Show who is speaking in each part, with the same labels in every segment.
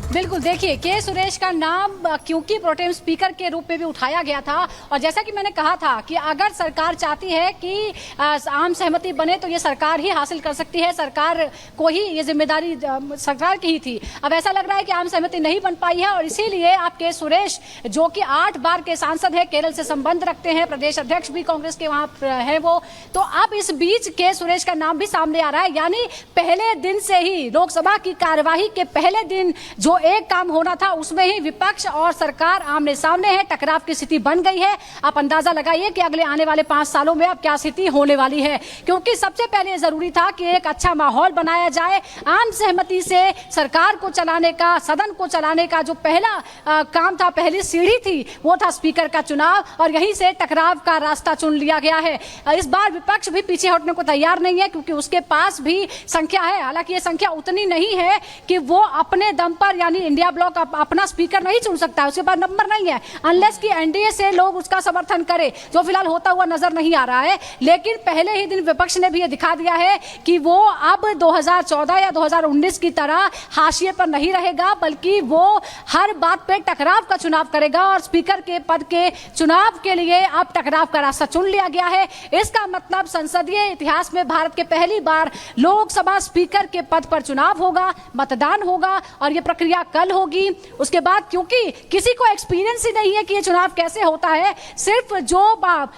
Speaker 1: बिल्कुल, देखिए के सुरेश का नाम क्योंकि प्रोटेम स्पीकर के रूप में भी उठाया गया था, और जैसा कि मैंने कहा था कि अगर सरकार चाहती है कि आम सहमति बने तो ये सरकार ही हासिल कर सकती है, सरकार को ही ये जिम्मेदारी सरकार की ही थी। अब ऐसा लग रहा है कि आम सहमति नहीं बन पाई है, और इसीलिए आप के सुरेश जो कि 8 बार के सांसद हैं, केरल से संबंध रखते हैं, प्रदेश अध्यक्ष भी कांग्रेस के वहाँ है वो, तो अब इस बीच के सुरेश का नाम भी सामने आ रहा है। यानी पहले दिन से ही लोकसभा की कार्यवाही के पहले दिन जो एक काम होना था उसमें ही विपक्ष और सरकार आमने सामने है, टकराव की स्थिति बन गई है। आप अंदाजा लगाइए कि अगले आने वाले 5 सालों में अब क्या स्थिति होने वाली है, क्योंकि सबसे पहले जरूरी था कि एक अच्छा माहौल बनाया जाए। आम सहमति से सरकार को चलाने का, सदन को चलाने का जो पहला काम था, पहली सीढ़ी थी, वो था स्पीकर का चुनाव, और यहीं से टकराव का रास्ता चुन लिया गया है। इस बार विपक्ष भी पीछे हटने को तैयार नहीं है, क्योंकि उसके पास भी संख्या है। हालांकि ये संख्या उतनी नहीं है कि वो अपने दम पर, यानी इंडिया ब्लॉक अपना स्पीकर नहीं चुन सकता है, उसके पास नंबर नहीं है, अनलेस कि एनडीए से लोग उसका समर्थन करें, जो फिलहाल होता हुआ नजर नहीं आ रहा है। लेकिन पहले ही दिन विपक्ष ने भी ये दिखा दिया है कि वो अब 2014 या 2019 की तरह हाशिए पर नहीं रहेगा, बल्कि वो हर बात पे टकराव का चुनाव करेगा, और स्पीकर के पद के चुनाव के लिए अब टकराव का रास्ता चुन लिया गया है। इसका मतलब संसदीय इतिहास में भारत के पहली बार लोकसभा स्पीकर के पद पर चुनाव होगा, मतदान होगा, और ये प्रक्रिया कल होगी। उसके बाद क्योंकि किसी को एक्सपीरियंस ही नहीं है कि ये चुनाव कैसे होता है, सिर्फ जो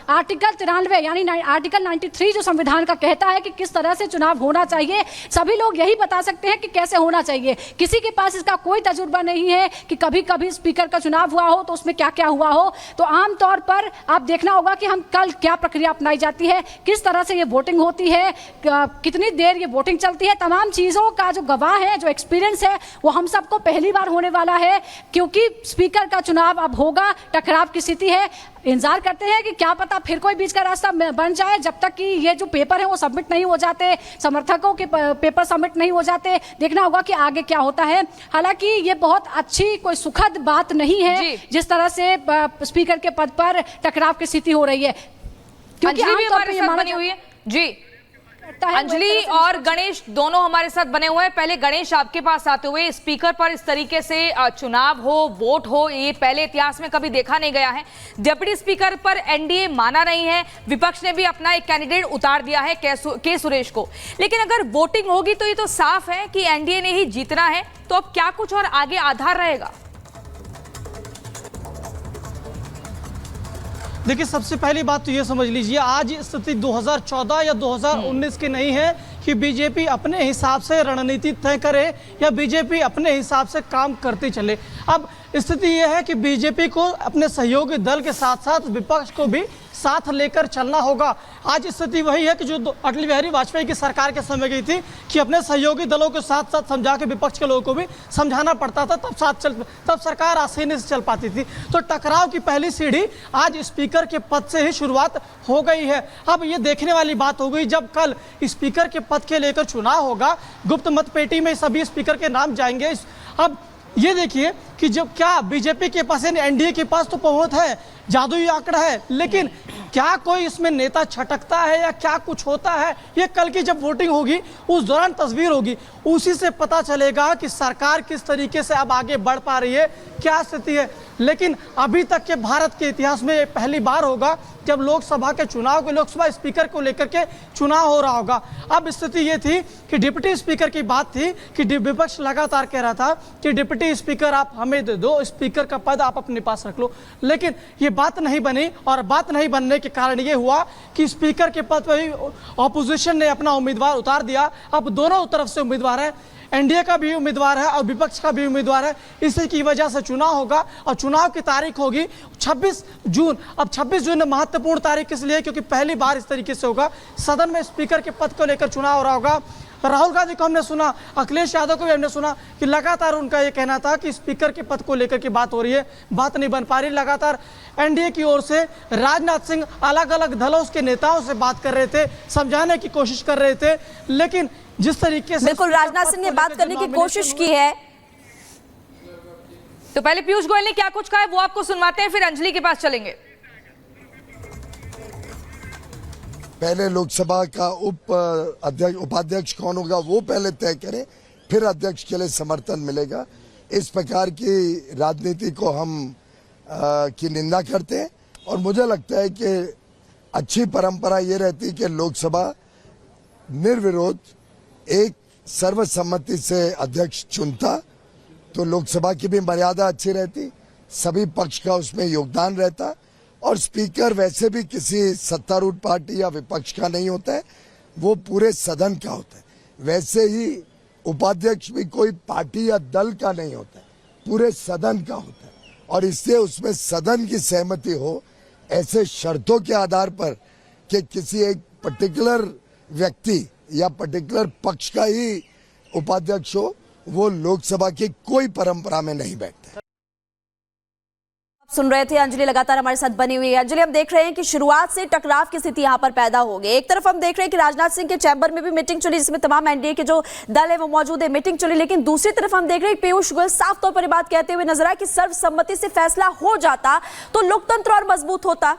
Speaker 1: आर्टिकल 93 यानी आर्टिकल 93 जो संविधान का कहता है कि किस तरह से चुनाव होना चाहिए, सभी लोग यही बता सकते हैं कि कैसे होना चाहिए। किसी के पास इसका कोई तजुर्बा नहीं है कि कभी कभी स्पीकर का चुनाव हुआ हो तो उसमें क्या क्या हुआ हो। तो आमतौर पर आप देखना होगा कि हम कल क्या प्रक्रिया अपनाई जाती है, किस तरह से ये वोटिंग होती है, कितनी देर ये वोटिंग चलती है, तमाम चीजों का जो गवाह है, जो एक्सपीरियंस है, वो हम सबको पहली बार होने वाला है, क्योंकि स्पीकर का चुनाव अब होगा, टकराव की स्थिति है। इंतजार करते हैं कि क्या पता फिर कोई बीच का रास्ता बन जाए, जब तक कि ये जो पेपर है वो सबमिट नहीं हो जाते, समर्थकों के पेपर सबमिट नहीं हो जाते। देखना होगा कि आगे क्या होता है। हालांकि ये बहुत अच्छी, कोई सुखद बात नहीं है जिस तरह से स्पीकर के पद पर टकराव की स्थिति हो रही है, क्योंकि आमतौर पर ये मानी हुई है।
Speaker 2: जी, अंजलि और गणेश दोनों हमारे साथ बने हुए हैं। पहले गणेश, आपके पास आते हुए, स्पीकर पर इस तरीके से चुनाव हो, वोट हो, ये पहले इतिहास में कभी देखा नहीं गया है। डिप्टी स्पीकर पर एनडीए माना नहीं है, विपक्ष ने भी अपना एक कैंडिडेट उतार दिया है के सुरेश को, लेकिन अगर वोटिंग होगी तो ये तो साफ है कि एनडीए ने ही जीतना है। तो अब क्या कुछ और आगे आधार रहेगा?
Speaker 3: देखिए, सबसे पहली बात तो ये समझ लीजिए, आज स्थिति 2014 या 2019 की नहीं है कि बीजेपी अपने हिसाब से रणनीति तय करे या बीजेपी अपने हिसाब से काम करती चले। अब स्थिति यह है कि बीजेपी को अपने सहयोगी दल के साथ साथ विपक्ष को भी साथ लेकर चलना होगा। आज स्थिति वही है कि जो अटल बिहारी वाजपेयी की सरकार के समय गई थी कि अपने सहयोगी दलों के साथ साथ समझा के विपक्ष के लोगों को भी समझाना पड़ता था, तब सरकार आसानी से चल पाती थी। तो टकराव की पहली सीढ़ी आज स्पीकर के पद से ही शुरुआत हो गई है। अब ये देखने वाली बात हो गई, जब कल स्पीकर के पद के लेकर चुनाव होगा, गुप्त मतपेटी में सभी स्पीकर के नाम जाएंगे। अब ये देखिए कि जब क्या बीजेपी के पास, एनडीए के पास तो बहुत है, जादुई आंकड़ा है, लेकिन क्या कोई इसमें नेता छटकता है या क्या कुछ होता है, ये कल की जब वोटिंग होगी उस दौरान तस्वीर होगी, उसी से पता चलेगा कि सरकार किस तरीके से अब आगे बढ़ पा रही है, क्या स्थिति है। लेकिन अभी तक के भारत के इतिहास में ये पहली बार होगा जब लोकसभा के चुनाव के, लोकसभा स्पीकर को लेकर के चुनाव हो रहा होगा। अब स्थिति ये थी कि डिप्टी स्पीकर की बात थी कि विपक्ष लगातार कह रहा था कि डिप्टी स्पीकर आप हमें दे दो, स्पीकर का पद आप अपने पास रख लो, लेकिन ये बात नहीं बनी, और बात नहीं बनने के कारण ये हुआ कि स्पीकर के पद पर ही ऑपोजिशन ने अपना उम्मीदवार उतार दिया। अब दोनों तरफ से उम्मीदवार है, एनडीए का भी उम्मीदवार है और विपक्ष का भी उम्मीदवार है। इसी की वजह से चुनाव होगा, और चुनाव की तारीख होगी 26 जून। अब 26 जून महत्वपूर्ण तारीख इसलिए क्योंकि पहली बार इस तरीके से होगा, सदन में स्पीकर के पद को लेकर चुनाव हो रहा होगा। राहुल गांधी को हमने सुना, अखिलेश यादव को भी हमने सुना कि लगातार उनका ये कहना था कि स्पीकर के पद को लेकर के बात हो रही है, बात नहीं बन पा रही। लगातार एनडीए की ओर से राजनाथ सिंह अलग अलग दलों के नेताओं से बात कर रहे थे, समझाने की कोशिश कर रहे थे, लेकिन जिस तरीके से
Speaker 4: बिल्कुल राजनाथ सिंह ने बात करने की कोशिश की है।
Speaker 2: तो पहले पीयूष गोयल ने क्या कुछ कहा है वो आपको सुनवाते हैं, फिर अंजलि के पास चलेंगे।
Speaker 5: पहले लोकसभा का उपाध्यक्ष कौन होगा वो पहले तय करें, फिर अध्यक्ष के लिए समर्थन मिलेगा। इस प्रकार की राजनीति को हम की निंदा करते हैं। और मुझे लगता है कि अच्छी परंपरा ये रहती है कि लोकसभा निर्विरोध एक सर्वसम्मति से अध्यक्ष चुनता, तो लोकसभा की भी मर्यादा अच्छी रहती, सभी पक्ष का उसमें योगदान रहता, और स्पीकर वैसे भी किसी सत्तारूढ़ पार्टी या विपक्ष का नहीं होता है, वो पूरे सदन का होता है। वैसे ही उपाध्यक्ष भी कोई पार्टी या दल का नहीं होता है, पूरे सदन का होता है, और इससे उसमें सदन की सहमति हो, ऐसे शर्तों के आधार पर कि किसी एक पर्टिकुलर व्यक्ति या पर्टिकुलर पक्ष का ही उपाध्यक्ष हो, वो लोकसभा की कोई परंपरा में नहीं बैठता।
Speaker 4: सुन रहे थे अंजलि लगातार हमारे साथ बनी हुई है। अंजलि, हम देख रहे हैं कि शुरुआत से टकराव की स्थिति यहां पर पैदा हो गई। एक तरफ हम देख रहे हैं कि राजनाथ सिंह के चैम्बर में भी मीटिंग चली, जिसमें तमाम एनडीए के जो दल है वो मौजूद है, मीटिंग चली, लेकिन दूसरी तरफ हम देख रहे हैं कि पीयूष गोयल साफ तौर पर बात कहते हुए नजर आए कि सर्वसम्मति से फैसला हो जाता तो लोकतंत्र और मजबूत होता।